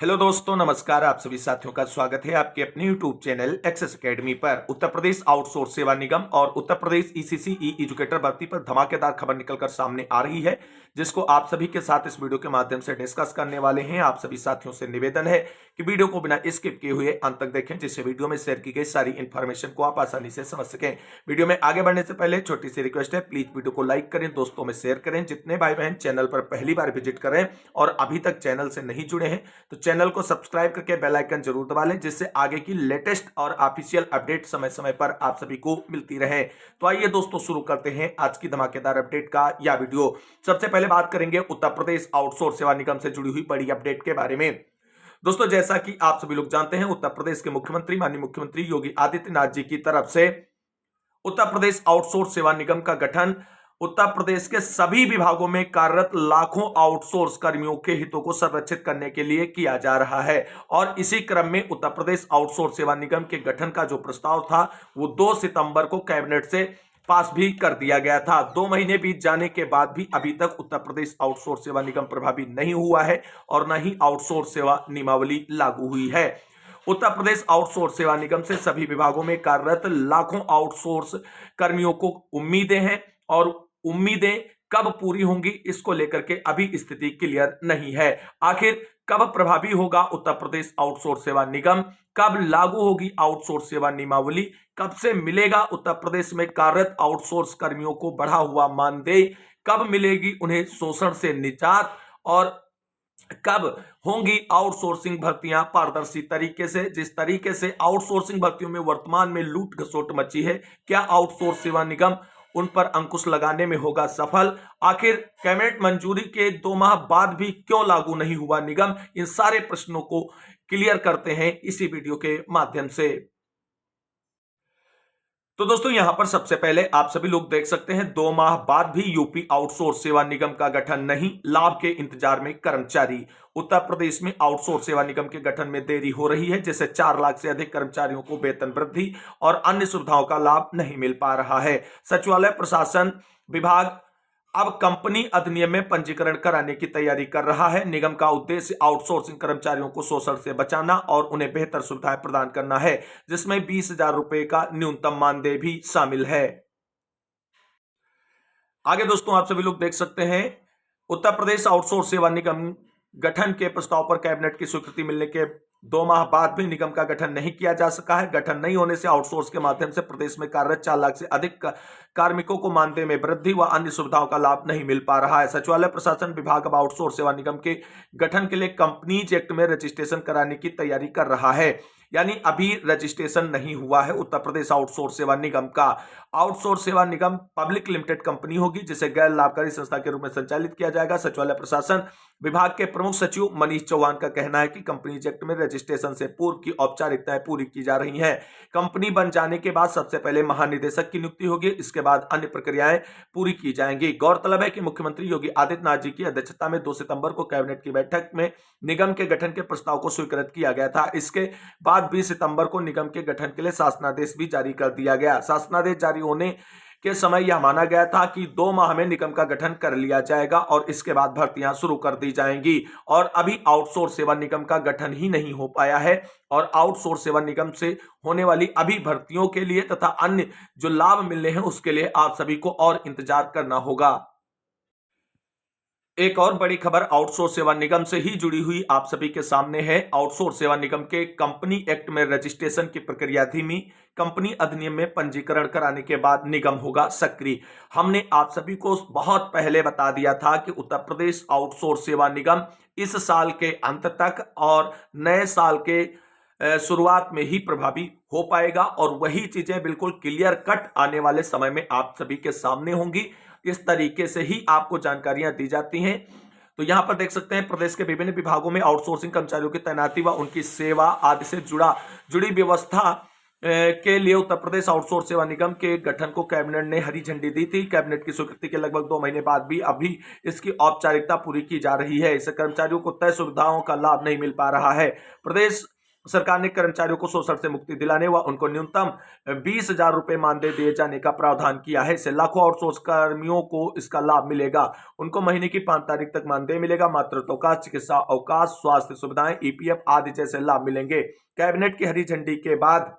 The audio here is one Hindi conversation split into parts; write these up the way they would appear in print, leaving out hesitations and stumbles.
हेलो दोस्तों, नमस्कार। आप सभी साथियों का स्वागत है आपके अपने यूट्यूब चैनल एक्सेस एकेडमी पर। उत्तर प्रदेश आउटसोर्स सेवा निगम और उत्तर प्रदेश ईसीसी ई एजुकेटर भर्ती पर धमाकेदार खबर निकलकर सामने आ रही है, जिसको आप सभी के साथ इस वीडियो के माध्यम से डिस्कस करने वाले हैं। आप सभी साथियों से निवेदन है कि वीडियो को बिना स्किप किए हुए अंत तक देखें, जिससे वीडियो में शेयर की गई सारी इंफॉर्मेशन को आप आसानी से समझ सकें। वीडियो में आगे बढ़ने से पहले छोटी सी रिक्वेस्ट है, प्लीज वीडियो को लाइक करें, दोस्तों में शेयर करें। जितने भाई बहन चैनल पर पहली बार विजिट करें और अभी तक चैनल से नहीं जुड़े हैं तो चैनल को सब्सक्राइब करके बेल आइकन जरूर दबा लें, जिससे आगे की लेटेस्ट और ऑफिशियल अपडेट समय समय पर आप सभी को मिलती रहे। तो आइए दोस्तों, शुरू करते हैं आज की धमाकेदार अपडेट का यह वीडियो। सबसे पहले बात करेंगे उत्तर प्रदेश आउटसोर्स सेवा निगम से जुड़ी हुई बड़ी अपडेट के बारे में। दोस्तों, जैसा कि आप सभी लोग जानते हैं, उत्तर प्रदेश के मुख्यमंत्री माननीय मुख्यमंत्री योगी आदित्यनाथ जी की तरफ से उत्तर प्रदेश आउटसोर्स सेवा निगम का गठन उत्तर प्रदेश के सभी विभागों में कार्यरत लाखों आउटसोर्स कर्मियों के हितों को संरक्षित करने के लिए किया जा रहा है। और इसी क्रम में उत्तर प्रदेश आउटसोर्स सेवा निगम के गठन का जो प्रस्ताव था वो 2 सितंबर को कैबिनेट से पास भी कर दिया गया था। 2 महीने बीत जाने के बाद भी अभी तक उत्तर प्रदेश आउटसोर्स सेवा निगम प्रभावी नहीं हुआ है और न ही आउटसोर्स सेवा नियमावली लागू हुई है। उत्तर प्रदेश आउटसोर्स सेवा निगम से सभी विभागों में कार्यरत लाखों आउटसोर्स कर्मियों को उम्मीदें हैं और उम्मीदें कब पूरी होंगी इसको लेकर के अभी स्थिति क्लियर नहीं है। आखिर कब प्रभावी होगा उत्तर प्रदेश आउटसोर्स सेवा निगम, कब लागू होगी आउटसोर्स सेवा नियमावली, कब से मिलेगा उत्तर प्रदेश में कार्यरत आउटसोर्स कर्मियों को बढ़ा हुआ मानदेय, कब मिलेगी उन्हें शोषण से निजात और कब होंगी आउटसोर्सिंग भर्तियां पारदर्शी तरीके से। जिस तरीके से आउटसोर्सिंग भर्तियों में वर्तमान में लूट घसोट मची है, क्या आउटसोर्स सेवा निगम उन पर अंकुश लगाने में होगा सफल? आखिर कैबिनेट मंजूरी के 2 माह बाद भी क्यों लागू नहीं हुआ निगम? इन सारे प्रश्नों को क्लियर करते हैं इसी वीडियो के माध्यम से। तो दोस्तों, यहां पर सबसे पहले आप सभी लोग देख सकते हैं, 2 माह बाद भी यूपी आउटसोर्स सेवा निगम का गठन नहीं, लाभ के इंतजार में कर्मचारी। उत्तर प्रदेश में आउटसोर्स सेवा निगम के गठन में देरी हो रही है, जिससे 4 लाख से अधिक कर्मचारियों को वेतन वृद्धि और अन्य सुविधाओं का लाभ नहीं मिल पा रहा है। सचिवालय प्रशासन विभाग अब कंपनी अधिनियम में पंजीकरण कराने की तैयारी कर रहा है। निगम का उद्देश्य आउटसोर्सिंग कर्मचारियों को शोषण से बचाना और उन्हें बेहतर सुविधाएं प्रदान करना है, जिसमें 20,000 रुपए का न्यूनतम मानदेय भी शामिल है। आगे दोस्तों, आप सभी लोग देख सकते हैं, उत्तर प्रदेश आउटसोर्स सेवा निगम गठन के प्रस्ताव पर कैबिनेट की स्वीकृति मिलने के 2 माह बाद भी निगम का गठन नहीं किया जा सका है। गठन नहीं होने से आउटसोर्स के माध्यम से प्रदेश में कार्यरत 4 लाख से अधिक कार्मिकों को मानदेय में वृद्धि व अन्य सुविधाओं का लाभ नहीं मिल पा रहा है। सचिवालय प्रशासन विभाग अब आउटसोर्स सेवा निगम के गठन के लिए कंपनीज एक्ट में रजिस्ट्रेशन कराने की तैयारी कर रहा है। यानी अभी रजिस्ट्रेशन नहीं हुआ है उत्तर प्रदेश आउटसोर्स सेवा निगम का। आउटसोर्स सेवा निगम पब्लिक लिमिटेड कंपनी होगी, जिसे गैर लाभकारी संस्था के रूप में संचालित किया जाएगा। सचिवालय प्रशासन विभाग के प्रमुख सचिव मनीष चौहान का कहना है कि कंपनीज एक्ट में रजिस्ट्रेशन से पूर्व की औपचारिकताएं पूरी की जा रही हैं। कंपनी बन जाने के बाद सबसे पहले महानिदेशक की नियुक्ति होगी, इसके बाद अन्य प्रक्रियाएं पूरी की जाएंगी। गौरतलब है कि मुख्यमंत्री योगी आदित्यनाथ जी की अध्यक्षता में 2 सितंबर को कैबिनेट की बैठक में निगम के गठन के प्रस्ताव को स्वीकृत किया गया था। इसके बाद 20 सितंबर को निगम के गठन के लिए शासनादेश भी जारी कर दिया गया। शासनादेश जारी होने के समय यह माना गया था कि 2 माह में निगम का गठन कर लिया जाएगा और इसके बाद भर्तियां शुरू कर दी जाएंगी। और अभी आउटसोर्स सेवा निगम का गठन ही नहीं हो पाया है और आउटसोर्स सेवा निगम से होने वाली अभी भर्तियों के लिए तथा अन्य जो लाभ मिलने हैं उसके लिए आप सभी को और इंतजार करना होगा। एक और बड़ी खबर आउटसोर्स सेवा निगम से ही जुड़ी हुई आप सभी के सामने है। आउटसोर्स सेवा निगम के कंपनी एक्ट में रजिस्ट्रेशन की प्रक्रिया धीमी, कंपनी अधिनियम में पंजीकरण कराने के बाद निगम होगा सक्रिय। हमने आप सभी को बहुत पहले बता दिया था कि उत्तर प्रदेश आउटसोर्स सेवा निगम इस साल के अंत तक और नए साल के शुरुआत में ही प्रभावी हो पाएगा और वही चीजें बिल्कुल क्लियर कट आने वाले समय में आप सभी के सामने होंगी। इस तरीके से ही आपको जानकारियां दी जाती हैं। तो यहां पर देख सकते हैं, प्रदेश के विभिन्न विभागों में आउटसोर्सिंग कर्मचारियों की तैनाती व उनकी सेवा आदि से जुड़ी व्यवस्था के लिए उत्तर प्रदेश आउटसोर्स सेवा निगम के गठन को कैबिनेट ने हरी झंडी दी थी। कैबिनेट की स्वीकृति के लगभग 2 महीने बाद भी अभी इसकी औपचारिकता पूरी की जा रही है। इससे कर्मचारियों को तय सुविधाओं का लाभ नहीं मिल पा रहा है। प्रदेश सरकार ने कर्मचारियों को शोषण से मुक्ति दिलाने व उनको न्यूनतम 20,000 रुपए मानदेय दिए जाने का प्रावधान किया है। इससे लाखों आउटसोर्स कर्मियों को इसका लाभ मिलेगा। उनको महीने की 5 तारीख तक मानदेय मिलेगा। मातृत्व अवकाश, चिकित्सा अवकाश, स्वास्थ्य सुविधाएं, ईपीएफ आदि जैसे लाभ मिलेंगे। कैबिनेट की हरी झंडी के बाद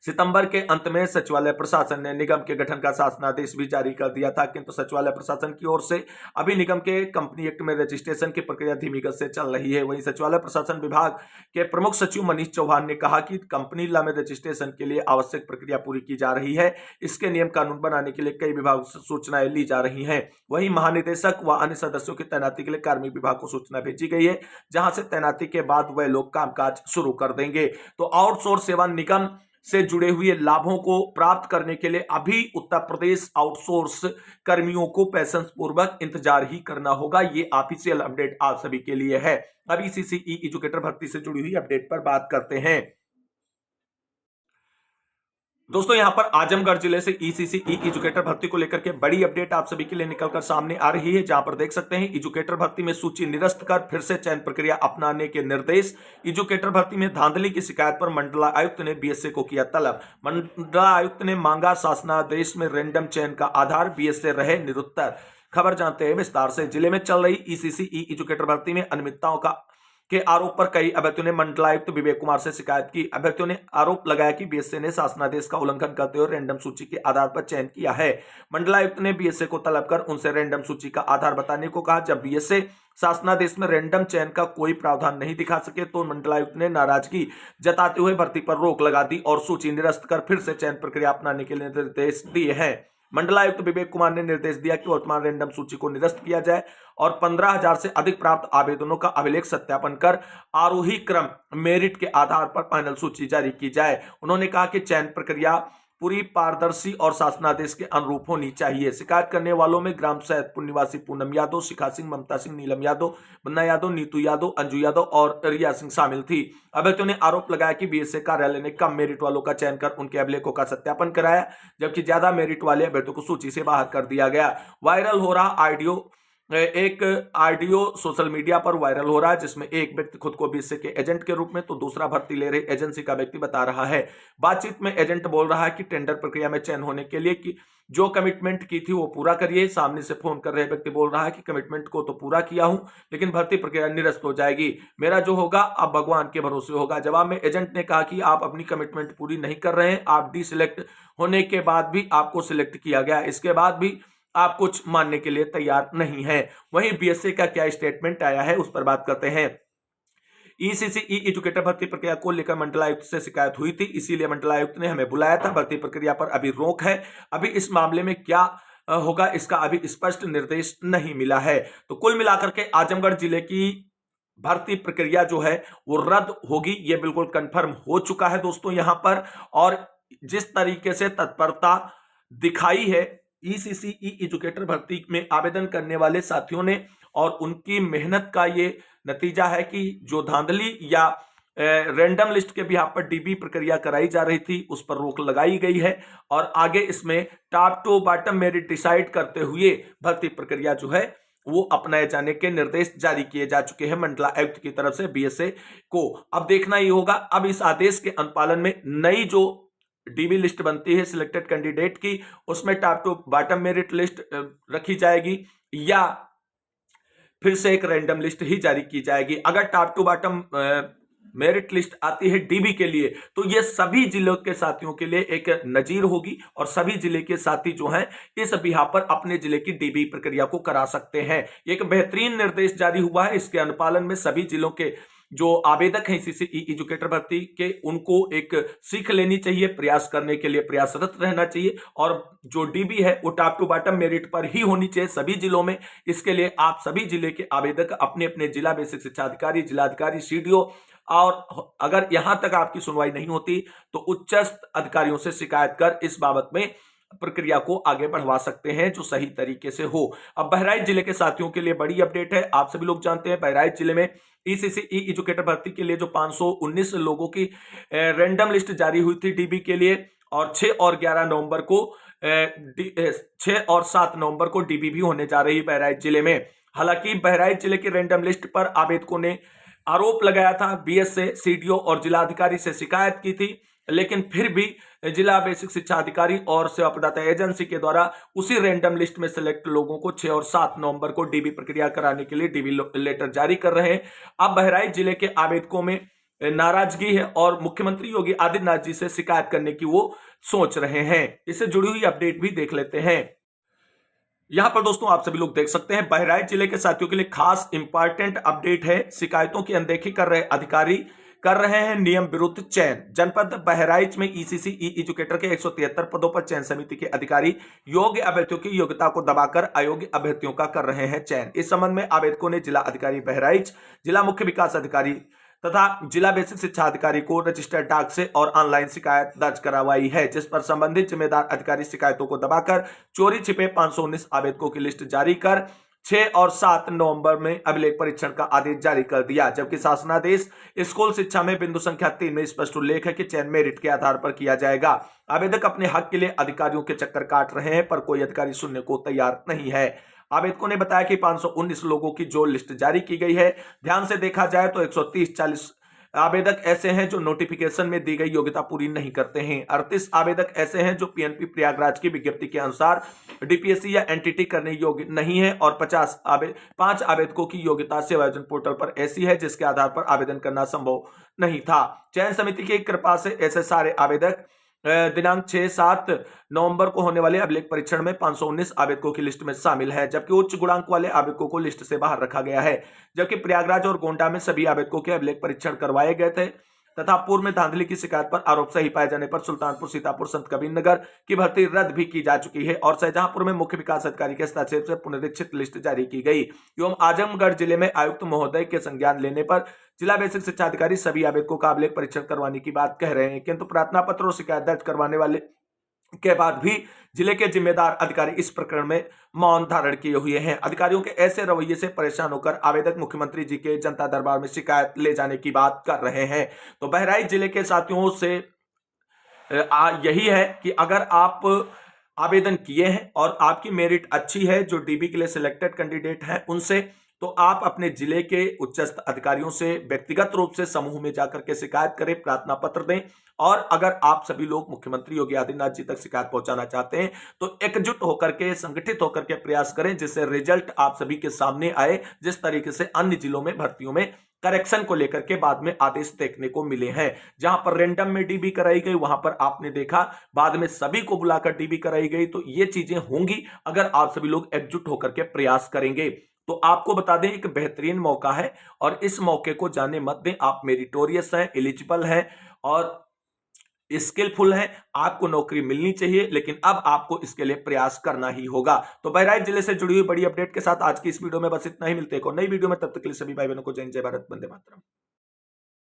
सितंबर के अंत में सचिवालय प्रशासन ने निगम के गठन का शासनादेश भी जारी कर दिया था, किंतु सचिवालय प्रशासन की ओर से अभी निगम के कंपनी एक्ट में रजिस्ट्रेशन की प्रक्रिया धीमी गति से चल रही है। वहीं सचिवालय प्रशासन विभाग के प्रमुख सचिव मनीष चौहान ने कहा कि कंपनी ला में रजिस्ट्रेशन के लिए आवश्यक प्रक्रिया पूरी की जा रही है। इसके नियम कानून बनाने के लिए कई विभागों से सूचनाएं ली जा रही हैं। वहीं महानिदेशक व अन्य सदस्यों की तैनाती के लिए कार्मिक विभाग को सूचना भेजी गई है, जहां से तैनाती के बाद वह लोग कामकाज शुरू कर देंगे। तो आउटसोर्स सेवा निगम से जुड़े हुए लाभों को प्राप्त करने के लिए अभी उत्तर प्रदेश आउटसोर्स कर्मियों को पैशन पूर्वक इंतजार ही करना होगा। ये ऑफिशियल अपडेट आप सभी के लिए है। अब ईसीसी एजुकेटर भर्ती से जुड़ी हुई अपडेट पर बात करते हैं। दोस्तों यहां पर आजमगढ़ जिले से ईसीसी एजुकेटर भर्ती को लेकर के बड़ी अपडेट आप सभी के लिए निकलकर सामने आ रही है, जहां पर देख सकते हैं एजुकेटर भर्ती में सूची निरस्त कर फिर से चयन प्रक्रिया अपनाने के निर्देश। एजुकेटर भर्ती में धांधली की शिकायत पर मंडलायुक्त ने बीएसए को किया तलब। मंडलायुक्त ने मांगा शासनादेश में रैंडम चयन का आधार, बीएसए रहे निरुत्तर। खबर जानते हैं विस्तार से। जिले में चल रही ईसीसी एजुकेटर भर्ती में अनियमितताओं के आरोप पर कई अभ्यर्थियों ने मंडलायुक्त विवेक कुमार से शिकायत की। अभ्यर्थियों ने आरोप लगाया कि बीएसए ने शासनादेश का उल्लंघन करते हुए रैंडम सूची के आधार पर चयन किया है। मंडलायुक्त ने बीएसए को तलब कर उनसे रैंडम सूची का आधार बताने को कहा। जब बीएसए शासनादेश में रैंडम चयन का कोई प्रावधान नहीं दिखा सके तो मंडलायुक्त ने नाराजगी जताते हुए भर्ती पर रोक लगा दी और सूची निरस्त कर फिर से चयन प्रक्रिया अपनाने के लिए निर्देश दिए हैं। मंडलायुक्त विवेक कुमार ने निर्देश दिया कि वर्तमान रैंडम सूची को निरस्त किया जाए और 15,000 से अधिक प्राप्त आवेदनों का अभिलेख सत्यापन कर आरोही क्रम मेरिट के आधार पर फाइनल सूची जारी की जाए। उन्होंने कहा कि चयन प्रक्रिया पूरी पारदर्शी और शासनादेश के अनुरूप होनी चाहिए। शिकायत करने वालों में ग्राम सैदपुर निवासी पूनम यादव, शिखा सिंह, ममता सिंह, नीलम यादव, बन्ना यादव, नीतू यादव, अंजू यादव और रिया सिंह शामिल थी। अभ्यर्थियों ने आरोप लगाया कि बीएसए कार्यालय ने कम मेरिट वालों का चयन कर उनके अभिलेखों का सत्यापन कराया, जबकि ज्यादा मेरिट वाले अभ्यर्थियों को सूची से बाहर कर दिया गया। वायरल हो रहा एक ऑडियो सोशल मीडिया पर वायरल हो रहा है, जिसमें एक व्यक्ति खुद को बीएसए के एजेंट के रूप में तो दूसरा भर्ती ले रहे एजेंसी का व्यक्ति बता रहा है। बातचीत में एजेंट बोल रहा है कि टेंडर प्रक्रिया में चयन होने के लिए कि जो कमिटमेंट की थी वो पूरा करिए। सामने से फोन कर रहे व्यक्ति बोल रहा है कि कमिटमेंट को तो पूरा किया हूं, लेकिन भर्ती प्रक्रिया निरस्त हो जाएगी, मेरा जो होगा अब भगवान के भरोसे होगा। जवाब में एजेंट ने कहा कि आप अपनी कमिटमेंट पूरी नहीं कर रहे हैं, आप डिसिलेक्ट होने के बाद भी आपको सिलेक्ट किया गया, इसके बाद भी आप कुछ मानने के लिए तैयार नहीं है। वहीं बीएसए का क्या स्टेटमेंट आया है उस पर बात करते हैं। ईसीसी एजुकेटर भर्ती प्रक्रिया को लेकर मंडलायुक्त से शिकायत हुई थी, इसीलिए मंडलायुक्त ने हमें बुलाया था। भर्ती प्रक्रिया पर अभी रोक है, अभी इस मामले में क्या होगा इसका अभी स्पष्ट निर्देश नहीं मिला है। तो कुल मिलाकर के आजमगढ़ जिले की भर्ती प्रक्रिया जो है वो रद्द होगी, ये बिल्कुल कंफर्म हो चुका है दोस्तों यहां पर। और जिस तरीके से तत्परता दिखाई है ईसीसी एजुकेटर भर्ती में आवेदन करने वाले साथियों ने और उनकी मेहनत का ये नतीजा है कि जो धांधली या रैंडम लिस्ट के बिहाफ पर डीबी प्रक्रिया कराई जा रही थी उस पर रोक लगाई गई है और आगे इसमें top to bottom merit decide करते हुए भर्ती प्रक्रिया जो है वो अपनाए जाने के निर्देश जारी किए जा चुके हैं मंडलायुक्त की तरफ से बीएसए को। अब देखना ही होगा अब इस आदेश के अनुपालन में नई जो डीबी लिस्ट बनती है सिलेक्टेड कैंडिडेट की, उसमें top to bottom merit list रखी जाएगी या फिर से एक रैंडम लिस्ट ही जारी की जाएगी। अगर top to bottom merit list आती है डीबी के लिए तो ये सभी जिलों के साथियों के लिए एक नजीर होगी और सभी जिले के साथी जो हैं इस बिहाफ पर अपने जिले की डीबी प्रक्रिया को करा सकते हैं। एक बेहतरीन निर्देश जारी हुआ है, इसके अनुपालन में सभी जिलों के जो आवेदक हैं ईसीसी एजुकेटर भर्ती के उनको एक सीख लेनी चाहिए, प्रयास करने के लिए प्रयासरत रहना चाहिए और जो डीबी है वो टॉप टू बॉटम मेरिट पर ही होनी चाहिए सभी जिलों में। इसके लिए आप सभी जिले के आवेदक अपने अपने जिला बेसिक शिक्षा अधिकारी, जिलाधिकारी, सीडीओ और अगर यहां तक आपकी सुनवाई नहीं होती तो उच्चस्थ अधिकारियों से शिकायत कर इस बाबत में प्रक्रिया को आगे बढ़वा सकते हैं जो सही तरीके से हो। अब बहराइच जिले के साथियों के लिए बड़ी अपडेट है। आप सभी लोग जानते हैं बहराइच जिले में ईसीसी एजुकेटर भर्ती के लिए जो 519 लोगों की रैंडम लिस्ट जारी हुई थी डीबी के लिए और 6 और 11 नवंबर को 6 और 7 नवंबर को डीबी भी होने जा रही है बहराइच जिले में। हालांकि बहराइच जिले की रैंडम लिस्ट पर आवेदकों ने आरोप लगाया था, बीएस से, सीडीओ और जिलाधिकारी से शिकायत की थी, लेकिन फिर भी जिला बेसिक शिक्षा अधिकारी और सेवा प्रदाता एजेंसी के द्वारा उसी रैंडम लिस्ट में सेलेक्ट लोगों को 6 और 7 नवंबर को डीबी प्रक्रिया कराने के लिए डीबी लेटर जारी कर रहे हैं। अब बहराइच जिले के आवेदकों में नाराजगी है और मुख्यमंत्री योगी आदित्यनाथ जी से शिकायत करने की वो सोच रहे हैं। इससे जुड़ी हुई अपडेट भी देख लेते हैं। यहां पर दोस्तों आप सभी लोग देख सकते हैं, बहराइच जिले के साथियों के लिए खास इंपॉर्टेंट अपडेट है। शिकायतों की अनदेखी कर रहे अधिकारी कर रहे हैं नियम विरुद्ध चयन। जनपद बहराइच में ईसीसी ई एजुकेटर के 173 पदों पर चयन समिति के अधिकारी योग्य अभ्यर्थियों की योग्यता को दबाकर अयोग्य अभ्यर्थियों का कर रहे हैं चयन। इस संबंध में आवेदकों ने जिला अधिकारी बहराइच, जिला मुख्य विकास अधिकारी तथा जिला बेसिक शिक्षा अधिकारी को रजिस्टर्ड डाक से और ऑनलाइन शिकायत दर्ज करवाई है, जिस पर संबंधित जिम्मेदार अधिकारी शिकायतों को दबाकर चोरी छिपे 519 आवेदकों की लिस्ट जारी कर 6 और 7 नवंबर में अभिलेख परीक्षण का आदेश जारी कर दिया। जबकि शासनादेश स्कूल शिक्षा में बिंदु संख्या 3 में स्पष्ट उल्लेख है कि चयन मेरिट के आधार पर किया जाएगा। आवेदक अपने हक के लिए अधिकारियों के चक्कर काट रहे हैं, पर कोई अधिकारी सुनने को तैयार नहीं है। आवेदकों ने बताया कि 519 लोगों की जो लिस्ट जारी की गई है, ध्यान से देखा जाए तो 130-40 आवेदक ऐसे हैं जो नोटिफिकेशन में दी गई योग्यता पूरी नहीं करते हैं। 38 आवेदक ऐसे हैं जो पीएनपी प्रयागराज की विज्ञप्ति के अनुसार डीपीएससी या एनटीटी करने योग्य नहीं है और 5 आवेदकों की योग्यता सेवा आयोजन पोर्टल पर ऐसी है जिसके आधार पर आवेदन करना संभव नहीं था। चयन समिति की कृपा से ऐसे सारे आवेदक दिनांक 6-7 नवंबर को होने वाले अभिलेख परीक्षण में 519 आवेदकों की लिस्ट में शामिल है, जबकि उच्च गुणांक वाले आवेदकों को लिस्ट से बाहर रखा गया है। जबकि प्रयागराज और गोंडा में सभी आवेदकों के अभिलेख परीक्षण करवाए गए थे तथा पूर्व में धांधली की शिकायत पर आरोप सही पाए जाने पर सुल्तानपुर, सीतापुर, संत कबीर नगर की भर्ती रद्द भी की जा चुकी है और शाहजहांपुर में मुख्य विकास अधिकारी के हस्तक्षेप से पुनरीक्षित लिस्ट जारी की गई। एवं आजमगढ़ जिले में आयुक्त महोदय के संज्ञान लेने पर जिला बेसिक शिक्षा अधिकारी सभी आवेदकों का अभिलेख परीक्षण करवाने की बात कह रहे हैं, किंतु प्रार्थना पत्र और शिकायत दर्ज करवाने वाले के बाद भी जिले के जिम्मेदार अधिकारी इस प्रकरण में मौन धारण किए हुए हैं। अधिकारियों के ऐसे रवैये से परेशान होकर आवेदक मुख्यमंत्री जी के जनता दरबार में शिकायत ले जाने की बात कर रहे हैं। तो बहराइच जिले के साथियों से यही है कि अगर आप आवेदन किए हैं और आपकी मेरिट अच्छी है, जो डीबी के लिए सिलेक्टेड कैंडिडेट हैं उनसे, तो आप अपने जिले के उच्चस्थ अधिकारियों से व्यक्तिगत रूप से समूह में जाकर के शिकायत करें, प्रार्थना पत्र दें। और अगर आप सभी लोग मुख्यमंत्री योगी आदित्यनाथ जी तक शिकायत पहुंचाना चाहते हैं तो एकजुट होकर के, संगठित होकर के प्रयास करें, जिससे रिजल्ट आप सभी के सामने आए। जिस तरीके से अन्य जिलों में भर्तियों में करेक्शन को लेकर के बाद में आदेश देखने को मिले हैं, जहां पर रैंडम में डीबी कराई गई, वहां पर आपने देखा बाद में सभी को बुलाकर डीबी कराई गई। तो ये चीजें होंगी अगर आप सभी लोग एकजुट होकर के प्रयास करेंगे। तो आपको बता दें, एक बेहतरीन मौका है और इस मौके को जाने मत दें। आप मेरिटोरियस हैं, एलिजिबल हैं और स्किलफुल हैं, आपको नौकरी मिलनी चाहिए, लेकिन अब आपको इसके लिए प्रयास करना ही होगा। तो बहराइच जिले से जुड़ी हुई बड़ी अपडेट के साथ आज की इस वीडियो में बस इतना ही। मिलते हैं एक और नई वीडियो में, तब तक के लिए सभी भाई बहनों को जय हिंद, जय भारत, वंदे मातरम।